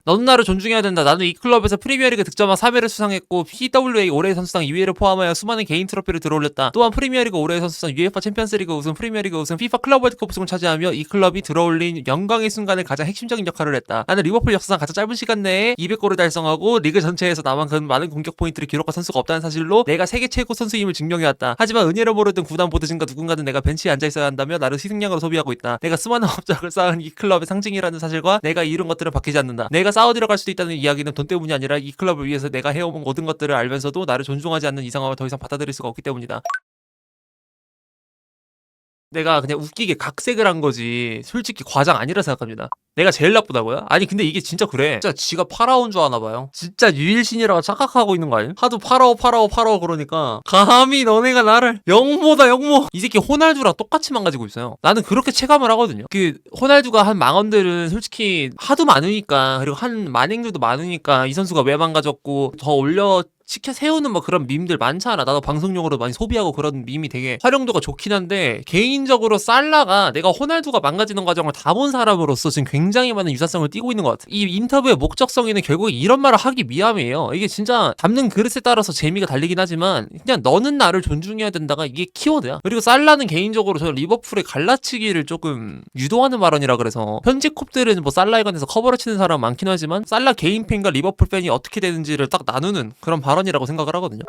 너는 나를 존중해야 된다. 나는 이 클럽에서 프리미어리그 득점왕 3회를 수상했고 PWA 올해의 선수상 2회를 포함하여 수많은 개인 트로피를 들어올렸다. 또한 프리미어리그 올해의 선수상, UEFA 챔피언스리그 우승, 프리미어리그 우승, FIFA 클럽 월드컵 우승을 차지하며 이 클럽이 들어올린 영광의 순간을 가장 핵심적인 역할을 했다. 나는 리버풀 역사상 가장 짧은 시간 내에 200골을 달성하고 리그 전체에서 나만큼 많은 공격 포인트를 기록한 선수가 없다는 사실로 내가 세계 최고 선수임을 증명해왔다. 하지만 은혜를 모르던 구단 보드진과 누군가는 내가 벤치에 앉아있어야 한다며 나를 희생양으로 소비하고 있다. 내가 수많은 업적을 쌓은 이 클럽의 상징이라는 사실과 내가 이룬 것들은 바뀌지 않는다. 내가 사우디로 갈 수도 있다는 이야기는 돈 때문이 아니라 이 클럽을 위해서 내가 해온 모든 것들을 알면서도 나를 존중하지 않는 이 상황을 더 이상 받아들일 수가 없기 때문이다. 내가 그냥 웃기게 각색을 한 거지 솔직히 과장 아니라 생각합니다. 내가 제일 나쁘다고요? 아니 근데 이게 진짜 그래. 진짜 지가 파라오인 줄 아나 봐요. 진짜 유일신이라고 착각하고 있는 거 아니야? 하도 파라오 그러니까 감히 너네가 나를 영모다 영모. 이 새끼 호날두랑 똑같이 망가지고 있어요. 나는 그렇게 체감을 하거든요. 그 호날두가 한 망언들은 솔직히 하도 많으니까, 그리고 한 만행들도 많으니까 이 선수가 왜 망가졌고 더 올려 시켜 세우는 뭐 그런 밈들 많잖아. 나도 방송용으로 많이 소비하고 그런 밈이 되게 활용도가 좋긴 한데, 개인적으로 살라가 내가 호날두가 망가지는 과정을 다 본 사람으로서 지금 굉장히 많은 유사성을 띠고 있는 것 같아. 이 인터뷰의 목적성에는 결국 이런 말을 하기 위함이에요. 이게 진짜 담는 그릇에 따라서 재미가 달리긴 하지만 그냥 너는 나를 존중해야 된다가 이게 키워드야. 그리고 살라는 개인적으로 저 리버풀의 갈라치기를 조금 유도하는 발언이라 그래서 현지 콥들은 뭐 살라에 관해서 커버를 치는 사람 많긴 하지만 살라 개인 팬과 리버풀 팬이 어떻게 되는지를 딱 나누는 그런 발언이라고 생각을 하거든요.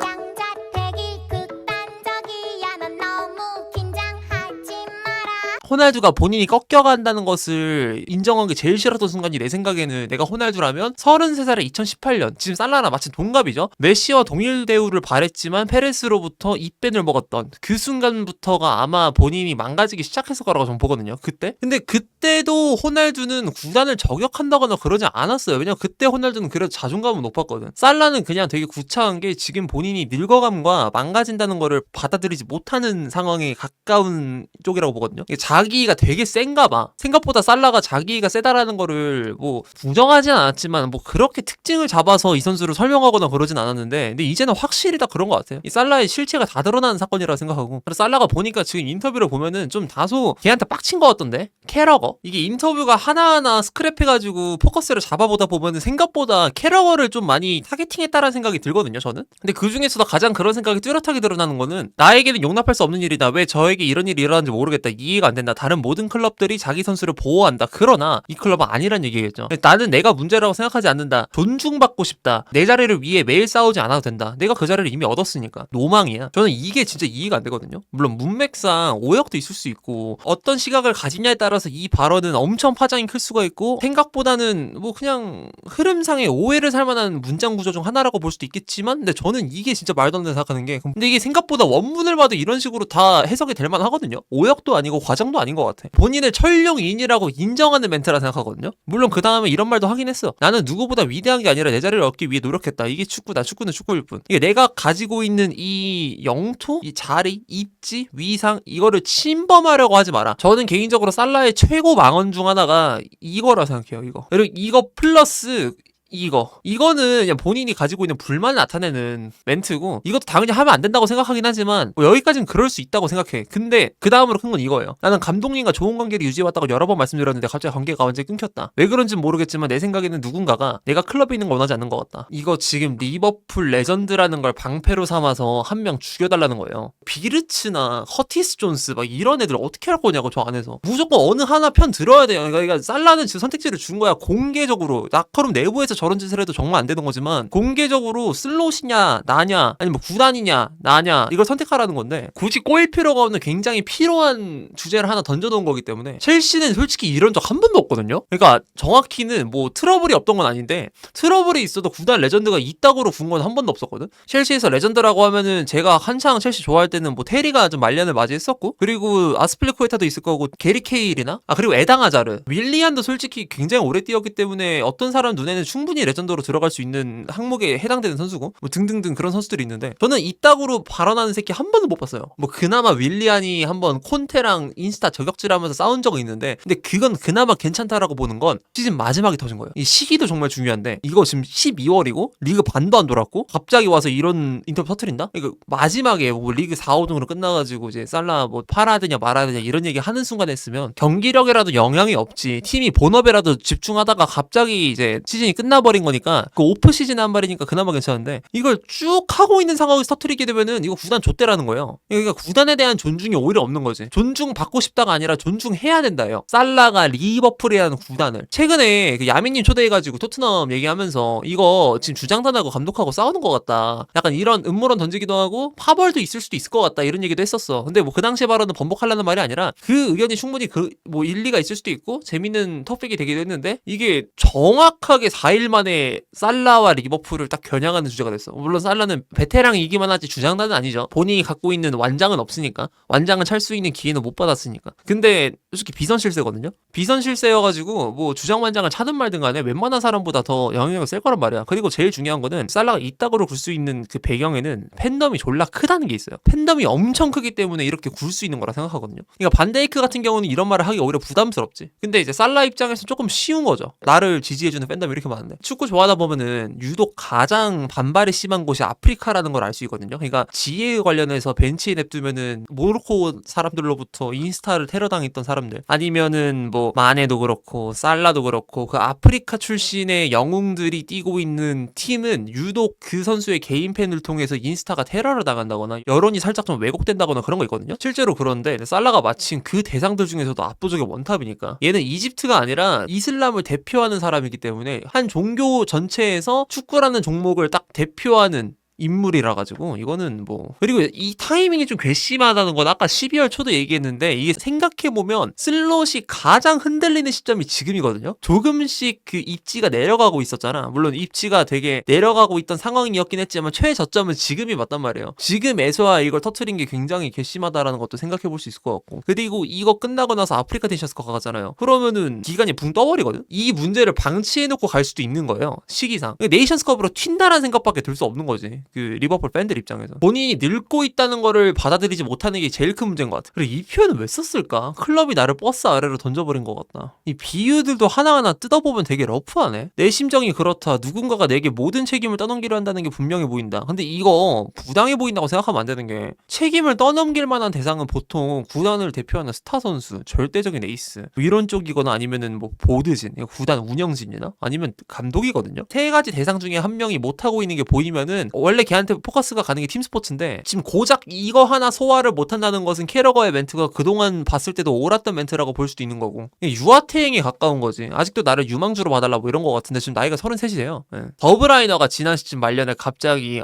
호날두가 본인이 꺾여간다는 것을 인정한 게 제일 싫었던 순간이, 내 생각에는 내가 호날두라면 33살에 2018년, 지금 살라랑 마치 동갑이죠. 메시와 동일 대우를 바랬지만 페레스로부터 입밴을 먹었던 그 순간부터가 아마 본인이 망가지기 시작했을 거라고 저는 보거든요. 그때? 근데 그때도 호날두는 구단을 저격한다거나 그러지 않았어요. 왜냐면 그때 호날두는 그래도 자존감은 높았거든. 살라는 그냥 되게 구차한 게 지금 본인이 늙어감과 망가진다는 거를 받아들이지 못하는 상황에 가까운 쪽이라고 보거든요. 자기가 되게 센가 봐. 생각보다 살라가 자기가 세다라는 거를 뭐 부정하진 않았지만 뭐 그렇게 특징을 잡아서 이 선수를 설명하거나 그러진 않았는데, 근데 이제는 확실히 다 그런 것 같아요. 이 살라의 실체가 다 드러나는 사건이라고 생각하고, 그래서 살라가 보니까 지금 인터뷰를 보면은 좀 다소 걔한테 빡친 것 같던데? 캐러거? 이게 인터뷰가 하나하나 스크랩해가지고 포커스를 잡아보다 보면은 생각보다 캐러거를 좀 많이 타겟팅했다라는 생각이 들거든요, 저는. 근데 그 중에서도 가장 그런 생각이 뚜렷하게 드러나는 거는, 나에게는 용납할 수 없는 일이다. 왜 저에게 이런 일이 일어났는지 모르겠다. 이해가 안 된다. 다른 모든 클럽들이 자기 선수를 보호한다. 그러나 이 클럽은 아니란 얘기겠죠. 나는 내가 문제라고 생각하지 않는다. 존중받고 싶다. 내 자리를 위해 매일 싸우지 않아도 된다. 내가 그 자리를 이미 얻었으니까. 노망이야. 저는 이게 진짜 이해가 안 되거든요. 물론 문맥상 오역도 있을 수 있고 어떤 시각을 가지냐에 따라서 이 발언은 엄청 파장이 클 수가 있고, 생각보다는 뭐 그냥 흐름상의 오해를 살만한 문장 구조 중 하나라고 볼 수도 있겠지만, 근데 저는 이게 진짜 말도 안 된다 생각하는 게, 근데 이게 생각보다 원문을 봐도 이런 식으로 다 해석이 될 만하거든요. 오역도 아니고 과장도 아닌 것 같아. 본인을 철룡인이라고 인정하는 멘트라 생각하거든요. 물론 그 다음에 이런 말도 하긴 했어. 나는 누구보다 위대한 게 아니라 내 자리를 얻기 위해 노력했다. 이게 축구다. 축구는 축구일 뿐. 이게 내가 가지고 있는 이 영토, 이 자리, 입지, 위상, 이거를 침범하려고 하지 마라. 저는 개인적으로 살라의 최고 망언 중 하나가 이거라 생각해요. 이거. 그리고 이거 플러스 이거는 그냥 본인이 가지고 있는 불만을 나타내는 멘트고, 이것도 당연히 하면 안 된다고 생각하긴 하지만 뭐 여기까지는 그럴 수 있다고 생각해. 근데 그 다음으로 큰 건 이거예요. 나는 감독님과 좋은 관계를 유지해왔다고 여러 번 말씀드렸는데 갑자기 관계가 완전히 끊겼다. 왜 그런지는 모르겠지만 내 생각에는 누군가가 내가 클럽에 있는 걸 원하지 않는 것 같다. 이거 지금 리버풀 레전드라는 걸 방패로 삼아서 한 명 죽여달라는 거예요. 비르츠나 커티스 존스 막 이런 애들 어떻게 할 거냐고. 저 안에서 무조건 어느 하나 편 들어야 돼요. 그러니까 살라는 지금 선택지를 준 거야. 공개적으로. 나커럼 내부에서 저런 짓을 해도 정말 안 되는 거지만, 공개적으로 슬롯이냐 나냐 아니면 뭐 구단이냐 나냐 이걸 선택하라는 건데, 굳이 꼬일 필요가 없는 굉장히 필요한 주제를 하나 던져놓은 거기 때문에, 첼시는 솔직히 이런 적 한 번도 없거든요. 그러니까 정확히는 뭐 트러블이 없던 건 아닌데, 트러블이 있어도 구단 레전드가 있다고로 군 건 한 번도 없었거든. 첼시에서 레전드라고 하면은 제가 한창 첼시 좋아할 때는 뭐 테리가 좀 말년을 맞이했었고, 그리고 아스플리쿠에타도 있을 거고, 게리 케일이나 그리고 에당 하자르, 윌리안도 솔직히 굉장히 오래 뛰었기 때문에 어떤 사람 눈에는 충분히 충분히 레전더로 들어갈 수 있는 항목에 해당되는 선수고 뭐 등등등 그런 선수들이 있는데 저는 이따구로 발언하는 새끼 한 번도 못 봤어요. 뭐 그나마 윌리안이 한번 콘테랑 인스타 저격질하면서 싸운 적은 있는데 근데 그건 그나마 괜찮다라고 보는 건 시즌 마지막에 터진 거예요. 이 시기도 정말 중요한데 이거 지금 12월이고 리그 반도 안 돌았고 갑자기 와서 이런 인터뷰 터트린다? 이거 마지막에 뭐 리그 4, 5등으로 끝나가지고 이제 살라 뭐 팔아야 되냐 말아야 되냐 이런 얘기 하는 순간에 했으면 경기력에라도 영향이 없지 팀이 본업에라도 집중하다가 갑자기 이제 시즌이 끝나버린 거니까 그 오프 시즌에 한 말이니까 그나마 괜찮은데 이걸 쭉 하고 있는 상황에서 터트리게 되면은 이거 구단 좆대라는 거예요. 그러니까 구단에 대한 존중이 오히려 없는 거지. 존중받고 싶다가 아니라 존중해야 된다요. 살라가 리버풀이라는 구단을 최근에 그 야민님 초대해가지고 토트넘 얘기하면서 이거 지금 주장단하고 감독하고 싸우는 것 같다. 약간 이런 음모론 던지기도 하고 파벌도 있을 수도 있을 것 같다 이런 얘기도 했었어. 근데 뭐 그 당시에 발언은 번복하려는 말이 아니라 그 의견이 충분히 그 뭐 일리가 있을 수도 있고 재밌는 토픽이 되기도 했는데 이게 정확하게 4일 만에 살라와 리버풀을 딱 겨냥하는 주제가 됐어. 물론 살라는 베테랑이기만 하지 주장단은 아니죠. 본인이 갖고 있는 완장은 없으니까 완장을 찰 수 있는 기회는 못 받았으니까. 근데 솔직히 비선실세거든요. 비선실세여가지고 뭐 주장완장을 차든 말든 간에 웬만한 사람보다 더 영향력이 셀 거란 말이야. 그리고 제일 중요한 거는 살라가 이따구로 굴 수 있는 그 배경에는 팬덤이 졸라 크다는 게 있어요. 팬덤이 엄청 크기 때문에 이렇게 굴 수 있는 거라 생각하거든요. 그러니까 반데이크 같은 경우는 이런 말을 하기 오히려 부담스럽지. 근데 이제 살라 입장에서 조금 쉬운 거죠. 나를 지지해주는 팬덤이 이렇게 많은데 축구 좋아하다 보면은 유독 가장 반발이 심한 곳이 아프리카라는 걸 알 수 있거든요. 그러니까 지혜 관련해서 벤치에 냅두면은 모로코 사람들로부터 인스타를 테러당했던 사람들 아니면은 뭐 마네도 그렇고 살라도 그렇고 그 아프리카 출신의 영웅들이 뛰고 있는 팀은 유독 그 선수의 개인 팬을 통해서 인스타가 테러를 당한다거나 여론이 살짝 좀 왜곡된다거나 그런 거 있거든요. 실제로 그런데 살라가 마침 그 대상들 중에서도 압도적인 원탑이니까 얘는 이집트가 아니라 이슬람을 대표하는 사람이기 때문에 한 종교 전체에서 축구라는 종목을 딱 대표하는 인물이라 가지고 이거는 뭐 그리고 이 타이밍이 좀 괘씸하다는 건 아까 12월 초도 얘기했는데 이게 생각해보면 슬롯이 가장 흔들리는 시점이 지금이거든요. 조금씩 그 입지가 내려가고 있었잖아. 물론 입지가 되게 내려가고 있던 상황이었긴 했지만 최저점은 지금이 맞단 말이에요. 지금에서야 이걸 터트린 게 굉장히 괘씸하다라는 것도 생각해볼 수 있을 것 같고 그리고 이거 끝나고 나서 아프리카 네이션스컵 가잖아요. 그러면은 기간이 붕 떠버리거든. 이 문제를 방치해놓고 갈 수도 있는 거예요. 시기상 네이션스컵으로 튄다라는 생각밖에 들 수 없는 거지. 그 리버풀 팬들 입장에서 본인이 늙고 있다는 거를 받아들이지 못하는 게 제일 큰 문제인 것 같아. 그리고 이 표현은 왜 썼을까? 클럽이 나를 버스 아래로 던져버린 것 같다. 이 비유들도 하나하나 뜯어보면 되게 러프하네. 내 심정이 그렇다. 누군가가 내게 모든 책임을 떠넘기려 한다는 게 분명해 보인다. 근데 이거 부당해 보인다고 생각하면 안 되는 게 책임을 떠넘길 만한 대상은 보통 구단을 대표하는 스타 선수, 절대적인 에이스 뭐 이런 쪽이거나 아니면은 뭐 보드진, 구단 운영진이나 아니면 감독이거든요. 세 가지 대상 중에 한 명이 못하고 있는 게 보이면은 원래 걔한테 포커스가 가는 게 팀 스포츠인데 지금 고작 이거 하나 소화를 못한다는 것은 캐러거의 멘트가 그동안 봤을 때도 옳았던 멘트라고 볼 수도 있는 거고 유아태행에 가까운 거지. 아직도 나를 유망주로 봐달라 뭐 이런 거 같은데 지금 나이가 33이에요. 더브라이너가 지난 시즌 말년에 갑자기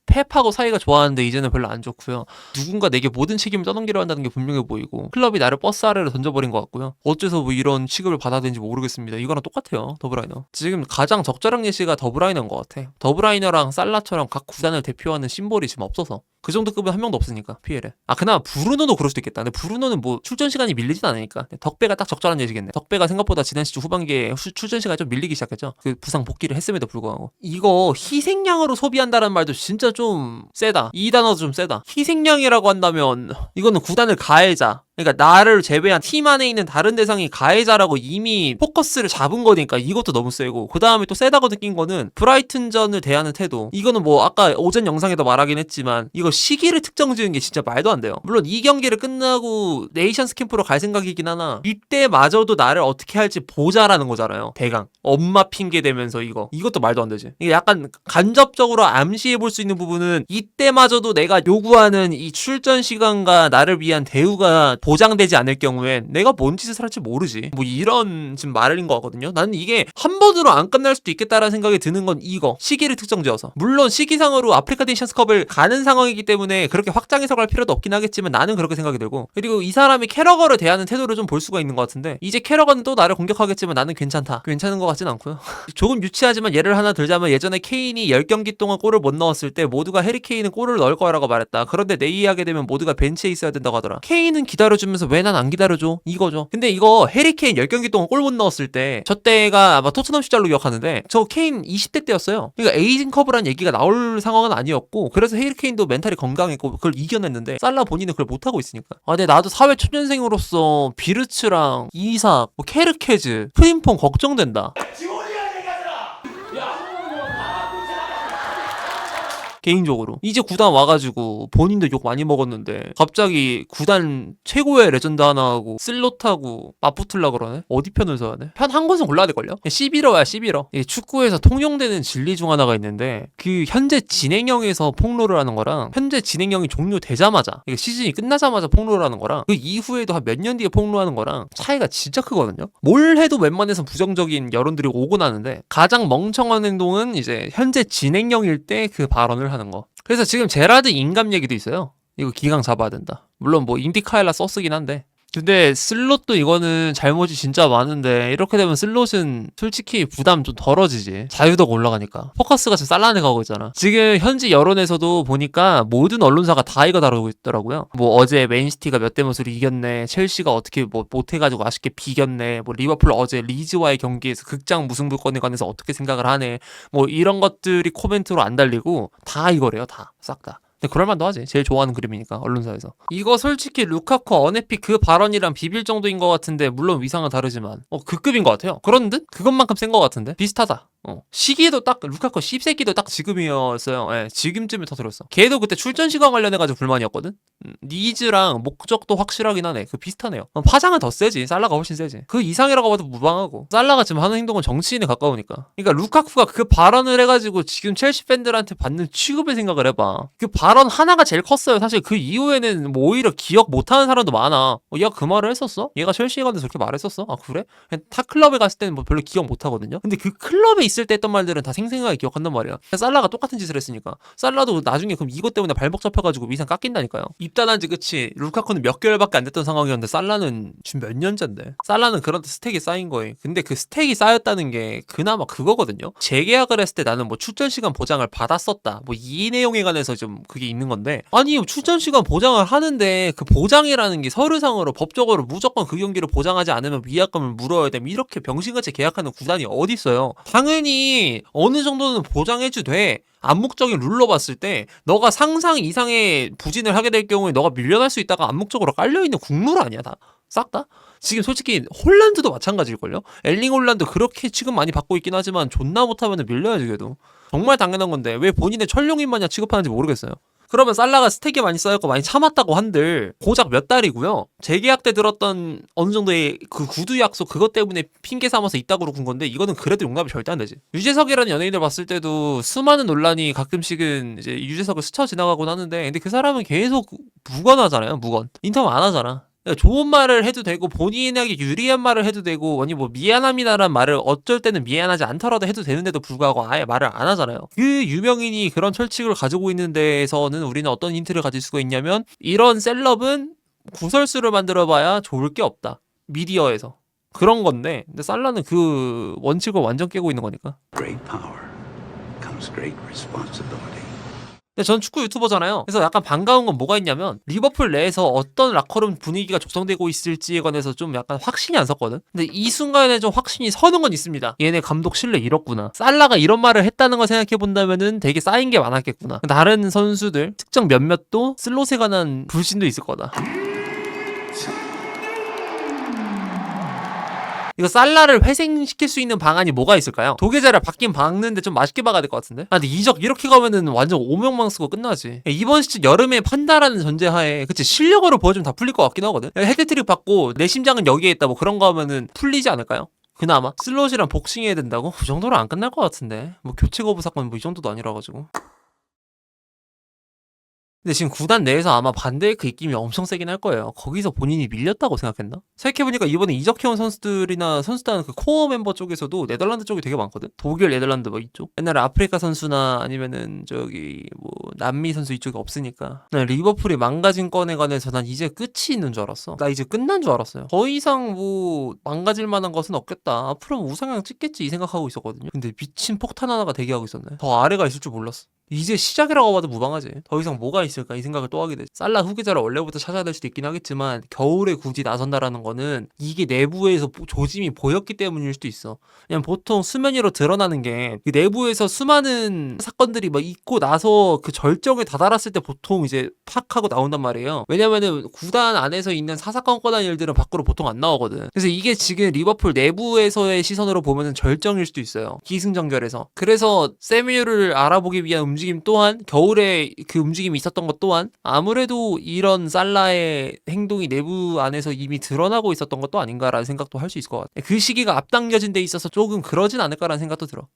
펩하고 사이가 좋았는데 이제는 별로 안 좋고요. 누군가 내게 모든 책임을 떠넘기려 한다는 게 분명해 보이고 클럽이 나를 버스 아래로 던져버린 것 같고요. 어째서 뭐 이런 취급을 받아야 되는지 모르겠습니다. 이거랑 똑같아요. 더브라이너. 지금 가장 적절한 예시가 더브라이너인 것 같아. 더브라이너랑 살라처럼 각 구단을 대표하는 심볼이 지금 없어서 그 정도 급은 한 명도 없으니까 PL에. 그나마 브루노도 그럴 수도 있겠다. 근데 브루노는 뭐 출전 시간이 밀리진 않으니까 덕배가 딱 적절한 예시겠네. 덕배가 생각보다 지난 시즌 후반기에 출전 시간이 좀 밀리기 시작했죠. 그 부상 복귀를 했음에도 불구하고 이거 희생양으로 소비한다는 말도 진짜 좀 세다. 이 단어도 좀 세다. 희생양이라고 한다면 이거는 구단을 가해자. 그러니까 나를 제외한 팀 안에 있는 다른 대상이 가해자라고 이미 포커스를 잡은 거니까 이것도 너무 세고 그 다음에 또 세다고 느낀 거는 브라이튼전을 대하는 태도. 이거는 뭐 아까 오전 영상에도 말하긴 했지만 이거 시기를 특정 지은 게 진짜 말도 안 돼요. 물론 이 경기를 끝나고 네이션스 캠프로 갈 생각이긴 하나 이때마저도 나를 어떻게 할지 보자라는 거잖아요. 대강 엄마 핑계 대면서 이것도 말도 안 되지. 이게 약간 간접적으로 암시해 볼 수 있는 부분은 이때마저도 내가 요구하는 이 출전 시간과 나를 위한 대우가 보장되지 않을 경우엔 내가 뭔 짓을 할지 모르지. 뭐 이런 지금 말인 거거든요. 나는 이게 한 번으로 안 끝날 수도 있겠다라는 생각이 드는 건 이거. 시기를 특정지어서. 물론 시기상으로 아프리카 네이션스컵을 가는 상황이기 때문에 그렇게 확장해서 갈 필요도 없긴 하겠지만 나는 그렇게 생각이 들고 그리고 이 사람이 캐러거를 대하는 태도를 좀 볼 수가 있는 것 같은데 이제 캐러거는 또 나를 공격하겠지만 나는 괜찮다. 괜찮은 것 같진 않고요. 조금 유치하지만 예를 하나 들자면 예전에 케인이 10경기 동안 골을 못 넣었을 때 모두가 해리 케인은 골을 넣을 거라고 말했다. 그런데 내이하게 되면 모두가 벤치에 있어야 된다고 하더라. 케인은 기다려 기다려주면서 왜 난 안 기다려줘? 이거죠. 근데 이거 해리 케인 10경기 동안 골 못 넣었을 때 저 때가 아마 토트넘 시절로 기억하는데 저 케인 20대 때였어요. 그러니까 에이징 커브라는 얘기가 나올 상황은 아니었고 그래서 해리 케인도 멘탈이 건강했고 그걸 이겨냈는데 살라 본인은 그걸 못하고 있으니까. 근데 나도 사회 초년생으로서 비르츠랑 이삭, 뭐 케르케즈, 프림퐁 걱정된다. 개인적으로 이제 구단 와가지고 본인도 욕 많이 먹었는데 갑자기 구단 최고의 레전드 하나 하고 슬롯하고 맞붙으려고 그러네. 어디 편을 서야 돼? 편 한 곳은 골라야 될걸요? 11호야 11호. 축구에서 통용되는 진리 중 하나가 있는데 그 현재 진행형에서 폭로를 하는 거랑 현재 진행형이 종료되자마자 시즌이 끝나자마자 폭로를 하는 거랑 그 이후에도 한 몇 년 뒤에 폭로하는 거랑 차이가 진짜 크거든요. 뭘 해도 웬만해서 부정적인 여론들이 오고 나는데 가장 멍청한 행동은 이제 현재 진행형일 때 그 발언을 하는 거. 그래서 지금 제라드 인감 얘기도 있어요. 이거 기강 잡아야 된다. 물론 뭐 인디카엘라 썼쓰긴 한데 근데 슬롯도 이거는 잘못이 진짜 많은데 이렇게 되면 슬롯은 솔직히 부담 좀 덜어지지. 자유도가 올라가니까. 포커스가 지금 살라네 가고 있잖아. 지금 현지 여론에서도 보니까 모든 언론사가 다 이거 다루고 있더라고요. 뭐 어제 맨시티가 몇 대 몇으로 이겼네. 첼시가 어떻게 뭐 못해가지고 아쉽게 비겼네. 뭐 리버풀 어제 리즈와의 경기에서 극장 무승부권에 관해서 어떻게 생각을 하네. 뭐 이런 것들이 코멘트로 안 달리고 다 이거래요. 다. 싹 다. 근데 그럴만도 하지. 제일 좋아하는 그림이니까 언론사에서. 이거 솔직히 루카쿠 어네픽 그 발언이랑 비빌 정도인 것 같은데 물론 위상은 다르지만 그 급인 것 같아요. 그런 듯? 그것만큼 센 것 같은데? 비슷하다. 시기도 딱 루카쿠 씹새끼도 딱 지금이었어요. 예, 지금쯤에 터뜨렸어. 걔도 그때 출전 시간 관련해가지고 불만이었거든. 니즈랑 목적도 확실하긴 하네. 그 비슷하네요. 파장은 더 세지. 살라가 훨씬 세지. 그 이상이라고 봐도 무방하고. 살라가 지금 하는 행동은 정치인에 가까우니까. 그러니까 루카쿠가 그 발언을 해가지고 지금 첼시 팬들한테 받는 취급의 생각을 해봐. 그 발언 하나가 제일 컸어요. 사실 그 이후에는 뭐 오히려 기억 못하는 사람도 많아. 얘가 그 말을 했었어? 얘가 첼시에 가서 그렇게 말했었어? 아 그래? 타 클럽에 갔을 때는 뭐 별로 기억 못하거든요. 근데 그 클럽에 있을 때 했던 말들은 다 생생하게 기억한단 말이야. 살라가 똑같은 짓을 했으니까. 살라도 나중에 그럼 이것 때문에 발목 잡혀가지고 위상 깎인다니까요. 입단한 지 그치. 루카쿠는 몇 개월밖에 안 됐던 상황이었는데 살라는 지금 몇 년째인데. 살라는 그런 스택이 쌓인 거예요. 근데 그 스택이 쌓였다는 게 그나마 그거거든요. 재계약을 했을 때 나는 뭐 출전 시간 보장을 받았었다. 뭐 이 내용에 관해서 좀 그게 있는 건데 아니 출전 시간 보장을 하는데 그 보장이라는 게 서류상으로 법적으로 무조건 그 경기를 보장하지 않으면 위약금을 물어야 되면 이렇게 병신같이 계약하는 구단이 어디 있어요. 당연히 어느 정도는 보장해주되 암묵적인 룰로 봤을 때 너가 상상 이상의 부진을 하게 될 경우에 너가 밀려날 수 있다가 암묵적으로 깔려있는 국룰 아니야 다? 싹 다? 지금 솔직히 홀란드도 마찬가지일걸요? 엘링 홀란드 그렇게 취급 많이 받고 있긴 하지만 존나 못하면 밀려야지 걔도. 정말 당연한 건데 왜 본인의 천룡인 마냥 취급하는지 모르겠어요. 그러면 살라가 스택이 많이 쌓였고 많이 참았다고 한들 고작 몇 달이고요. 재계약 때 들었던 어느 정도의 그 구두 약속 그것 때문에 핑계 삼아서 이따구로 군 건데 이거는 그래도 용납이 절대 안 되지. 유재석이라는 연예인을 봤을 때도 수많은 논란이 가끔씩은 이제 유재석을 스쳐 지나가곤 하는데 근데 그 사람은 계속 무관하잖아요. 무관. 인터뷰 안 하잖아. 좋은 말을 해도 되고 본인에게 유리한 말을 해도 되고 아니 뭐 미안합니다라는 말을 어쩔 때는 미안하지 않더라도 해도 되는데도 불구하고 아예 말을 안 하잖아요. 그 유명인이 그런 철칙을 가지고 있는 데에서는 우리는 어떤 힌트를 가질 수가 있냐면 이런 셀럽은 구설수를 만들어봐야 좋을 게 없다. 미디어에서. 그런 건데 근데 살라는 그 원칙을 완전 깨고 있는 거니까. Great power comes great responsibility. 근데 전 축구 유튜버잖아요. 그래서 약간 반가운 건 뭐가 있냐면 리버풀 내에서 어떤 라커룸 분위기가 조성되고 있을지에 관해서 좀 약간 확신이 안 섰거든. 근데 이 순간에 좀 확신이 서는 건 있습니다. 얘네 감독 신뢰 이렇구나. 살라가 이런 말을 했다는 걸 생각해 본다면은 되게 쌓인 게 많았겠구나. 다른 선수들 특정 몇몇도 슬롯에 관한 불신도 있을 거다. 이거 살라를 회생시킬 수 있는 방안이 뭐가 있을까요? 도계자를 박는데 좀 맛있게 박아야 될 것 같은데? 근데 이적 이렇게 가면은 완전 오명망 쓰고 끝나지. 이번 시즌 여름에 판다라는 전제하에 그치 실력으로 보여주면 다 풀릴 것 같긴 하거든. 헤드트릭 받고 내 심장은 여기에 있다 뭐 그런 거 하면은 풀리지 않을까요? 그나마 슬롯이랑 복싱해야 된다고? 그 정도로 안 끝날 것 같은데 뭐 교체 거부 사건 뭐 이 정도도 아니라가지고. 근데 지금 구단 내에서 아마 반대의 그 입김이 엄청 세긴 할 거예요. 거기서 본인이 밀렸다고 생각했나? 생각해보니까 이번에 이적해온 선수들이나 선수단 그 코어 멤버 쪽에서도 네덜란드 쪽이 되게 많거든? 독일, 네덜란드 뭐 이쪽? 옛날에 아프리카 선수나 아니면은 저기 뭐 남미 선수 이쪽이 없으니까. 난 리버풀이 망가진 건에 관해서 난 이제 끝이 있는 줄 알았어. 나 이제 끝난 줄 알았어요. 더 이상 뭐 망가질 만한 것은 없겠다. 앞으로 우상향 찍겠지 이 생각하고 있었거든요. 근데 미친 폭탄 하나가 대기하고 있었네. 더 아래가 있을 줄 몰랐어. 이제 시작이라고 봐도 무방하지. 더 이상 뭐가 있을까 이 생각을 또 하게 되지. 살라 후계자를 원래부터 찾아야 될 수도 있긴 하겠지만 겨울에 굳이 나선다라는 거는 이게 내부에서 조짐이 보였기 때문일 수도 있어. 그냥 보통 수면 위로 드러나는 게 그 내부에서 수많은 사건들이 막 있고 나서 그 절정에 다다랐을 때 보통 이제 팍 하고 나온단 말이에요. 왜냐면은 구단 안에서 있는 사사건건한 일들은 밖으로 보통 안 나오거든. 그래서 이게 지금 리버풀 내부에서의 시선으로 보면은 절정일 수도 있어요. 기승전결에서. 그래서 세뮤를 알아보기 위한 움직임 또한 겨울에 그 움직임이 있었던 것 또한 아무래도 이런 살라의 행동이 내부 안에서 이미 드러나고 있었던 것도 아닌가라는 생각도 할 수 있을 것 같아. 그 시기가 앞당겨진 데 있어서 조금 그러진 않을까라는 생각도 들어.